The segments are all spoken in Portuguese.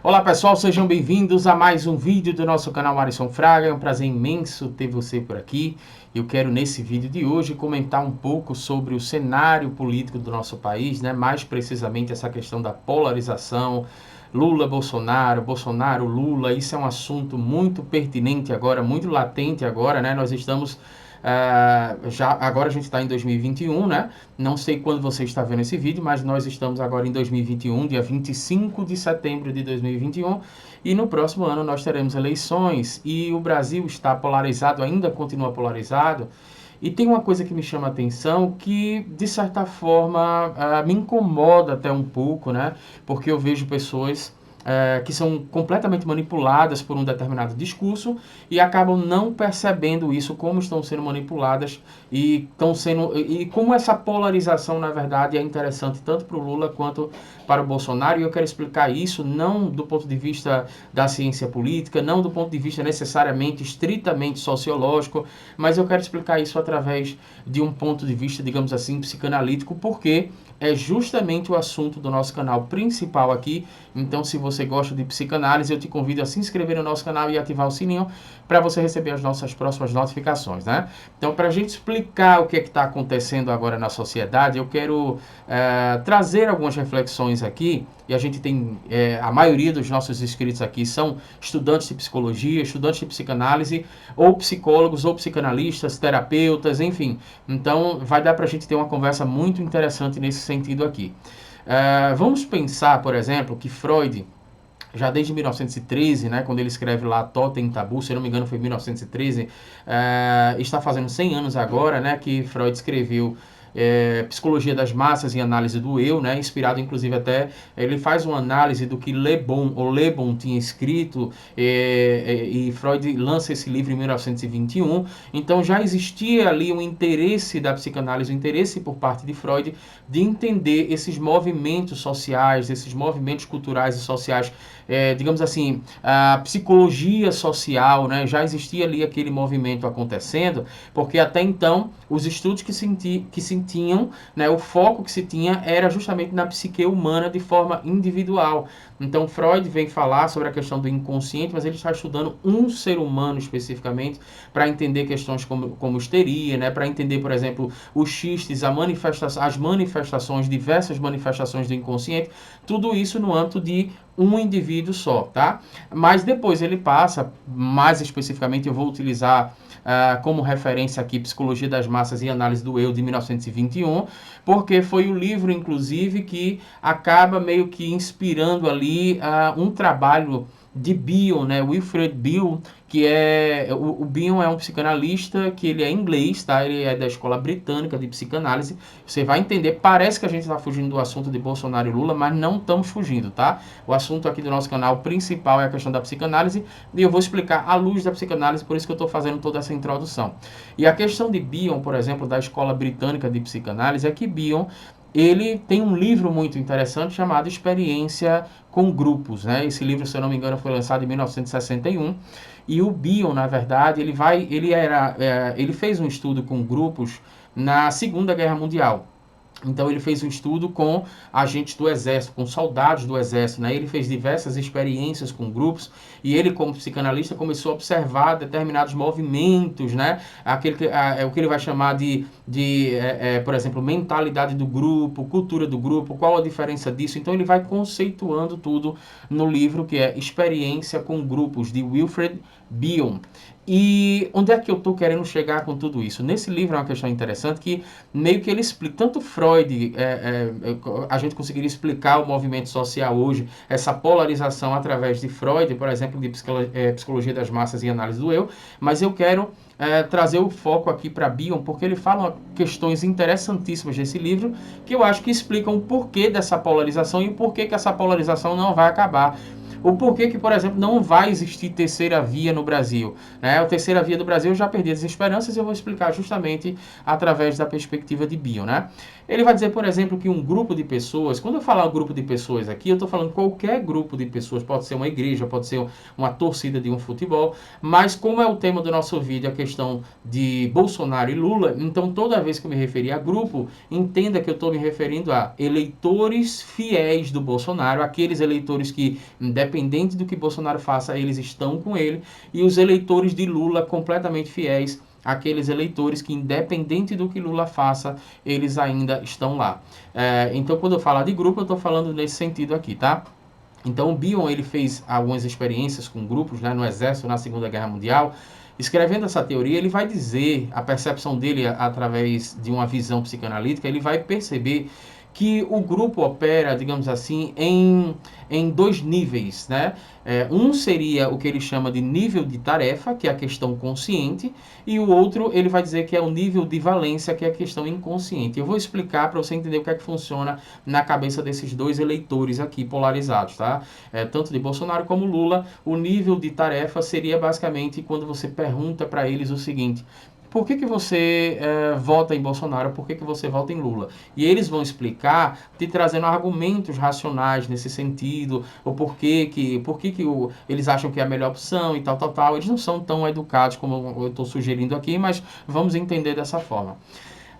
Olá pessoal, sejam bem-vindos a mais um vídeo do nosso canal Alisson Fraga. É um prazer imenso ter você por aqui. Eu quero nesse vídeo de hoje comentar um pouco sobre o cenário político do nosso país, né? Mais precisamente essa questão da polarização, Lula-Bolsonaro, Bolsonaro-Lula. Isso é um assunto muito pertinente agora, muito latente agora, né? Nós estamos agora a gente está em 2021, né? Não sei quando você está vendo esse vídeo, mas nós estamos agora em 2021, dia 25 de setembro de 2021, e no próximo ano nós teremos eleições, e o Brasil está polarizado, ainda continua polarizado, e tem uma coisa que me chama a atenção que, de certa forma, me incomoda até um pouco, né? Porque eu vejo pessoas que são completamente manipuladas por um determinado discurso e acabam não percebendo isso, como estão sendo manipuladas e como essa polarização, na verdade, é interessante tanto para o Lula quanto para o Bolsonaro. E eu quero explicar isso não do ponto de vista da ciência política, não do ponto de vista necessariamente, estritamente sociológico, mas eu quero explicar isso através de um ponto de vista, digamos assim, psicanalítico, porque é justamente o assunto do nosso canal principal aqui. Então, se você gosta de psicanálise, eu te convido a se inscrever no nosso canal e ativar o sininho para você receber as nossas próximas notificações, né? Então, para a gente explicar o que é que está acontecendo agora na sociedade, eu quero trazer algumas reflexões aqui. E a gente tem, a maioria dos nossos inscritos aqui são estudantes de psicologia, estudantes de psicanálise, ou psicólogos, ou psicanalistas, terapeutas, enfim. Então, vai dar para a gente ter uma conversa muito interessante nesse sentido aqui. Vamos pensar, por exemplo, que Freud, já desde 1913, né, quando ele escreve lá Totem e Tabu, se eu não me engano foi 1913, está fazendo 100 anos agora, né, que Freud escreveu Psicologia das Massas e Análise do Eu, né, inspirado inclusive até, ele faz uma análise do que Le Bon tinha escrito, e Freud lança esse livro em 1921, então já existia ali um interesse da psicanálise, um interesse por parte de Freud de entender esses movimentos sociais, esses movimentos culturais e sociais, digamos assim, a psicologia social, né, já existia ali aquele movimento acontecendo, porque até então os estudos que se tinham, né, o foco que se tinha era justamente na psique humana de forma individual. Então Freud vem falar sobre a questão do inconsciente, mas ele está estudando um ser humano especificamente para entender questões como histeria, né, para entender, por exemplo, os xistes, as manifestações, diversas manifestações do inconsciente, tudo isso no âmbito de um indivíduo só, tá? Mas depois ele passa, mais especificamente eu vou utilizar como referência aqui Psicologia das Massas e Análise do Eu, de 1921, porque foi o livro, inclusive, que acaba meio que inspirando ali um trabalho de Bion, né? Wilfred Bion, que o Bion é um psicanalista que ele é inglês, tá? Ele é da escola britânica de psicanálise. Você vai entender, parece que a gente está fugindo do assunto de Bolsonaro e Lula, mas não estamos fugindo, tá? O assunto aqui do nosso canal principal é a questão da psicanálise e eu vou explicar à luz da psicanálise, por isso que eu estou fazendo toda essa introdução. E a questão de Bion, por exemplo, da escola britânica de psicanálise, é que Bion ele tem um livro muito interessante chamado Experiência com Grupos, né? Esse livro, se eu não me engano, foi lançado em 1961. E o Bion, na verdade, ele fez um estudo com grupos na Segunda Guerra Mundial. Então ele fez um estudo com agentes do exército, com soldados do exército, né? Ele fez diversas experiências com grupos e ele, como psicanalista, começou a observar determinados movimentos, né? O que ele vai chamar por exemplo, mentalidade do grupo, cultura do grupo, qual a diferença disso. Então ele vai conceituando tudo no livro que é Experiência com Grupos, de Wilfred Bion. E onde é que eu estou querendo chegar com tudo isso? Nesse livro é uma questão interessante que meio que ele explica, tanto Freud, a gente conseguiria explicar o movimento social hoje, essa polarização através de Freud, por exemplo, de Psicologia das Massas e Análise do Eu, mas eu quero trazer o foco aqui para Bion, porque ele fala questões interessantíssimas desse livro, que eu acho que explicam o porquê dessa polarização e o porquê que essa polarização não vai acabar. O porquê que, por exemplo, não vai existir terceira via no Brasil, né? A terceira via do Brasil eu já perdi as esperanças e eu vou explicar justamente através da perspectiva de Bion, né? Ele vai dizer, por exemplo, que um grupo de pessoas, quando eu falar um grupo de pessoas aqui, eu estou falando qualquer grupo de pessoas, pode ser uma igreja, pode ser uma torcida de um futebol, mas como é o tema do nosso vídeo, a questão de Bolsonaro e Lula, então toda vez que eu me referir a grupo, entenda que eu estou me referindo a eleitores fiéis do Bolsonaro, aqueles eleitores que, independente do que Bolsonaro faça, eles estão com ele, e os eleitores de Lula completamente fiéis, aqueles eleitores que, independente do que Lula faça, eles ainda estão lá. Então, quando eu falar de grupo, eu estou falando nesse sentido aqui, tá? Então, o Bion, ele fez algumas experiências com grupos, né, no Exército, na Segunda Guerra Mundial. Escrevendo essa teoria, ele vai dizer, a percepção dele através de uma visão psicanalítica, ele vai perceber que o grupo opera, digamos assim, em dois níveis, né? Um seria o que ele chama de nível de tarefa, que é a questão consciente, e o outro ele vai dizer que é o nível de valência, que é a questão inconsciente. Eu vou explicar para você entender o que é que funciona na cabeça desses dois eleitores aqui polarizados, tá? Tanto de Bolsonaro como Lula, o nível de tarefa seria basicamente quando você pergunta para eles o seguinte: por que você vota em Bolsonaro? Por que você vota em Lula? E eles vão explicar, te trazendo argumentos racionais nesse sentido, ou por que eles acham que é a melhor opção e tal, tal, tal. Eles não são tão educados como eu estou sugerindo aqui, mas vamos entender dessa forma.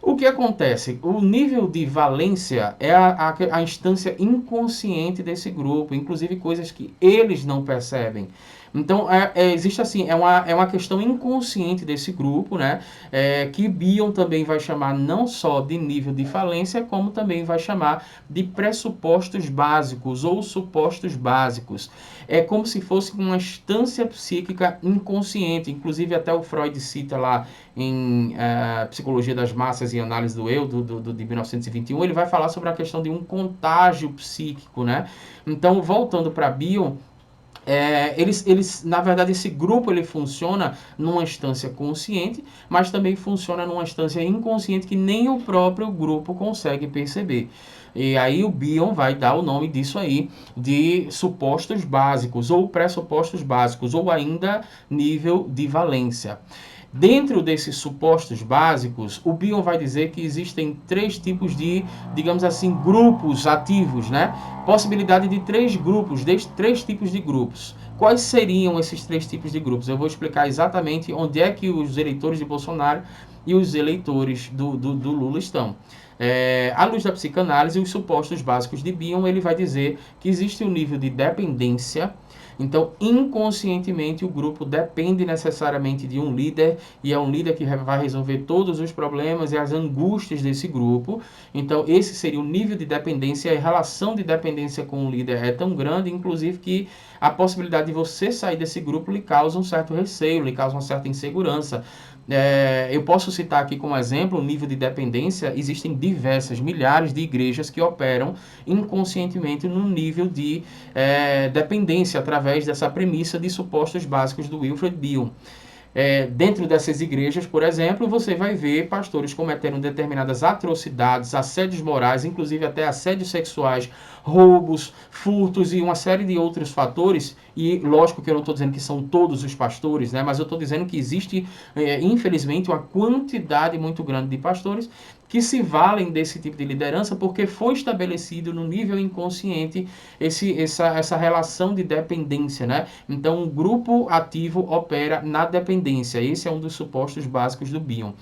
O que acontece? O nível de valência é a instância inconsciente desse grupo, inclusive coisas que eles não percebem. Então, existe assim, é uma questão inconsciente desse grupo, né? Que Bion também vai chamar não só de nível de falência, como também vai chamar de pressupostos básicos ou supostos básicos. É como se fosse uma instância psíquica inconsciente. Inclusive, até o Freud cita lá em Psicologia das Massas e Análise do Eu, de 1921, ele vai falar sobre a questão de um contágio psíquico, né? Então, voltando para Bion, na verdade, esse grupo ele funciona numa instância consciente, mas também funciona numa instância inconsciente que nem o próprio grupo consegue perceber. E aí o Bion vai dar o nome disso aí de supostos básicos, ou pressupostos básicos, ou ainda nível de valência. Dentro desses supostos básicos, o Bion vai dizer que existem três tipos de, digamos assim, grupos ativos, né? Possibilidade de três grupos, três tipos de grupos. Quais seriam esses três tipos de grupos? Eu vou explicar exatamente onde é que os eleitores de Bolsonaro e os eleitores do Lula estão. À luz da psicanálise, os supostos básicos de Bion, ele vai dizer que existe um nível de dependência. Então, inconscientemente, o grupo depende necessariamente de um líder, e é um líder que vai resolver todos os problemas e as angústias desse grupo. Então, esse seria o nível de dependência, e a relação de dependência com o líder é tão grande, inclusive, que a possibilidade de você sair desse grupo lhe causa um certo receio, lhe causa uma certa insegurança. Eu posso citar aqui como exemplo o nível de dependência. Existem diversas, milhares de igrejas que operam inconscientemente no nível de dependência, através dessa premissa de supostos básicos do Wilfred Bion. Dentro dessas igrejas, por exemplo, você vai ver pastores cometendo determinadas atrocidades, assédios morais, inclusive até assédios sexuais, roubos, furtos e uma série de outros fatores. E lógico que eu não estou dizendo que são todos os pastores, né? Mas eu estou dizendo que existe, infelizmente, uma quantidade muito grande de pastores que se valem desse tipo de liderança porque foi estabelecido no nível inconsciente essa relação de dependência, né? Então, um grupo ativo opera na dependência. Esse é um dos supostos básicos do Bion.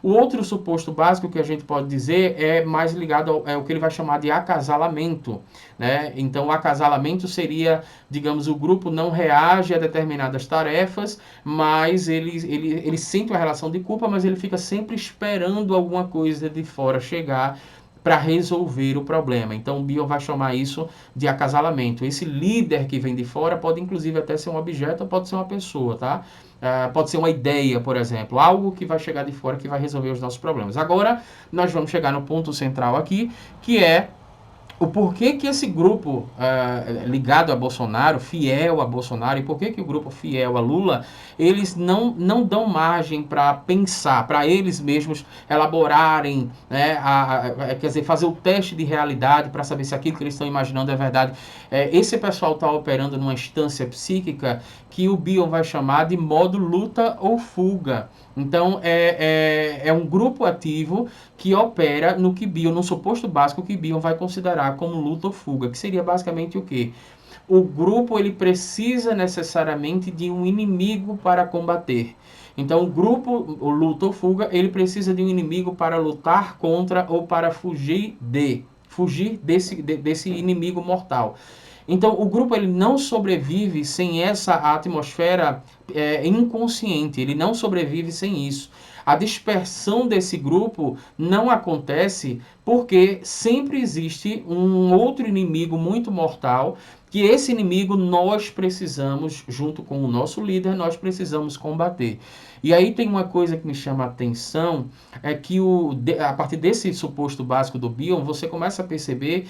O outro suposto básico que a gente pode dizer é mais ligado ao que ele vai chamar de acasalamento, né? Então, o acasalamento seria, digamos, o grupo não reage a determinadas tarefas, mas ele sente uma relação de culpa, mas ele fica sempre esperando alguma coisa de fora chegar para resolver o problema. Então, o Bion vai chamar isso de acasalamento. Esse líder que vem de fora pode, inclusive, até ser um objeto ou pode ser uma pessoa, tá? Pode ser uma ideia, por exemplo, algo que vai chegar de fora que vai resolver os nossos problemas. Agora, nós vamos chegar no ponto central aqui, que é o porquê que esse grupo ligado a Bolsonaro, fiel a Bolsonaro, e por que o grupo fiel a Lula, eles não dão margem para pensar, para eles mesmos elaborarem, né, quer dizer, fazer o teste de realidade para saber se aquilo que eles estão imaginando é verdade. Esse pessoal está operando numa instância psíquica que o Bion vai chamar de modo luta ou fuga. Então, é um grupo ativo que opera no que Bion, no suposto básico que Bion vai considerar como luta ou fuga, que seria basicamente o quê? O grupo ele precisa necessariamente de um inimigo para combater. Então, o grupo, o luta ou fuga, ele precisa de um inimigo para lutar contra ou para fugir desse inimigo mortal. Então, o grupo ele não sobrevive sem essa atmosfera inconsciente, ele não sobrevive sem isso. A dispersão desse grupo não acontece porque sempre existe um outro inimigo muito mortal, que esse inimigo nós precisamos, junto com o nosso líder, nós precisamos combater. E aí tem uma coisa que me chama a atenção, é que a partir desse suposto básico do Bion, você começa a perceber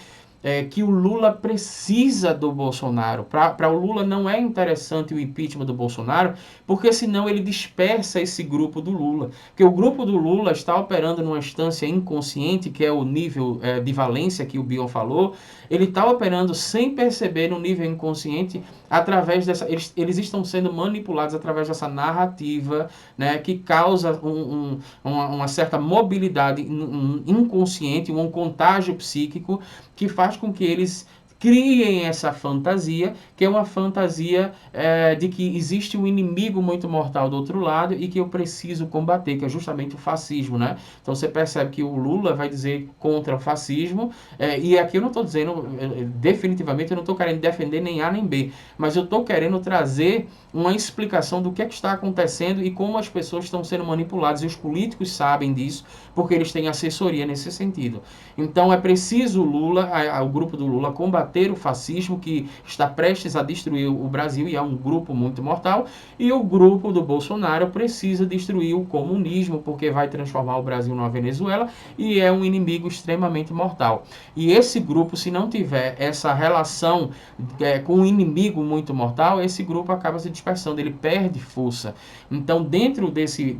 que o Lula precisa do Bolsonaro. Para o Lula não é interessante o impeachment do Bolsonaro, porque senão ele dispersa esse grupo do Lula. Porque o grupo do Lula está operando numa instância inconsciente, que é o nível de valência que o Bion falou, ele está operando sem perceber no nível inconsciente, através dessa. Eles estão sendo manipulados através dessa narrativa, né, que causa uma certa mobilidade inconsciente, um contágio psíquico, que faz com que eles criem essa fantasia, que é uma fantasia de que existe um inimigo muito mortal do outro lado e que eu preciso combater, que é justamente o fascismo, né? Então você percebe que o Lula vai dizer contra o fascismo, e aqui eu não estou dizendo, definitivamente eu não estou querendo defender nem A nem B, mas eu estou querendo trazer uma explicação do que é que está acontecendo e como as pessoas estão sendo manipuladas, e os políticos sabem disso, porque eles têm assessoria nesse sentido. Então é preciso o Lula, o grupo do Lula, combater o fascismo que está prestes a destruir o Brasil, e é um grupo muito mortal, e o grupo do Bolsonaro precisa destruir o comunismo, porque vai transformar o Brasil numa Venezuela, e é um inimigo extremamente mortal. E esse grupo, se não tiver essa relação com um inimigo muito mortal, esse grupo acaba se dispersando, ele perde força. Então, dentro desse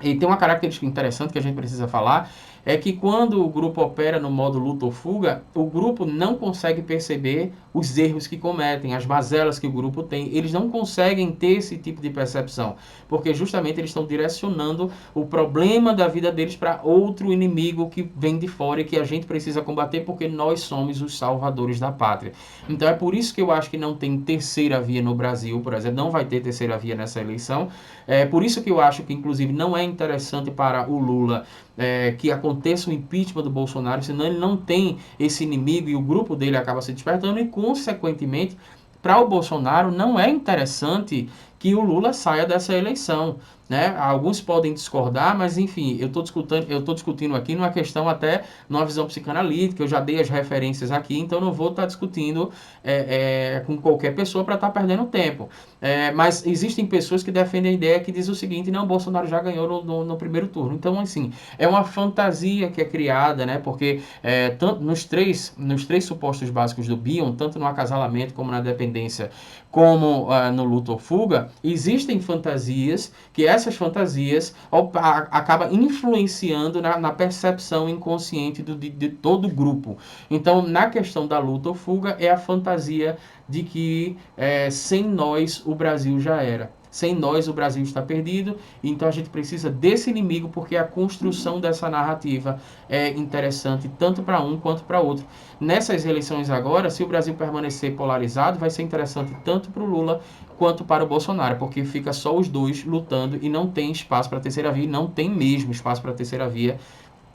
e tem uma característica interessante que a gente precisa falar, é que quando o grupo opera no modo luta ou fuga, o grupo não consegue perceber os erros que cometem, as mazelas que o grupo tem. Eles não conseguem ter esse tipo de percepção, porque justamente eles estão direcionando o problema da vida deles para outro inimigo que vem de fora e que a gente precisa combater, porque nós somos os salvadores da pátria. Então é por isso que eu acho que não tem terceira via no Brasil, por exemplo, não vai ter terceira via nessa eleição. É por isso que eu acho que, inclusive, não é interessante para o Lula que aconteça o impeachment do Bolsonaro, senão ele não tem esse inimigo e o grupo dele acaba se despertando, e, consequentemente, para o Bolsonaro não é interessante que o Lula saia dessa eleição, né? Alguns podem discordar, mas enfim, eu estou discutindo aqui numa questão até numa visão psicanalítica, eu já dei as referências aqui, então não vou estar discutindo com qualquer pessoa para estar perdendo tempo. Mas existem pessoas que defendem a ideia que diz o seguinte: não, Bolsonaro já ganhou no primeiro turno. Então, assim, é uma fantasia que é criada, né? Porque tanto nos três supostos básicos do Bion, tanto no acasalamento como na dependência, como no luta ou fuga, existem fantasias, que essas fantasias acabam influenciando na percepção inconsciente de todo o grupo. Então, na questão da luta ou fuga, é a fantasia de que sem nós o Brasil já era. Sem nós o Brasil está perdido, então a gente precisa desse inimigo, porque a construção dessa narrativa é interessante tanto para um quanto para outro. Nessas eleições agora, se o Brasil permanecer polarizado, vai ser interessante tanto para o Lula quanto para o Bolsonaro, porque fica só os dois lutando e não tem espaço para a terceira via, e não tem mesmo espaço para a terceira via,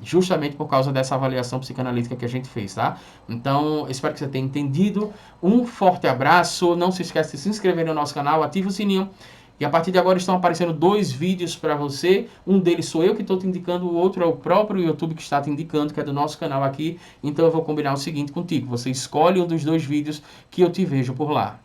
justamente por causa dessa avaliação psicanalítica que a gente fez, tá? Então, espero que você tenha entendido. Um forte abraço. Não se esqueça de se inscrever no nosso canal, ativa o sininho. E a partir de agora estão aparecendo 2 vídeos para você. Um deles sou eu que estou te indicando, o outro é o próprio YouTube que está te indicando, que é do nosso canal aqui. Então eu vou combinar o seguinte contigo: você escolhe um dos 2 vídeos que eu te vejo por lá.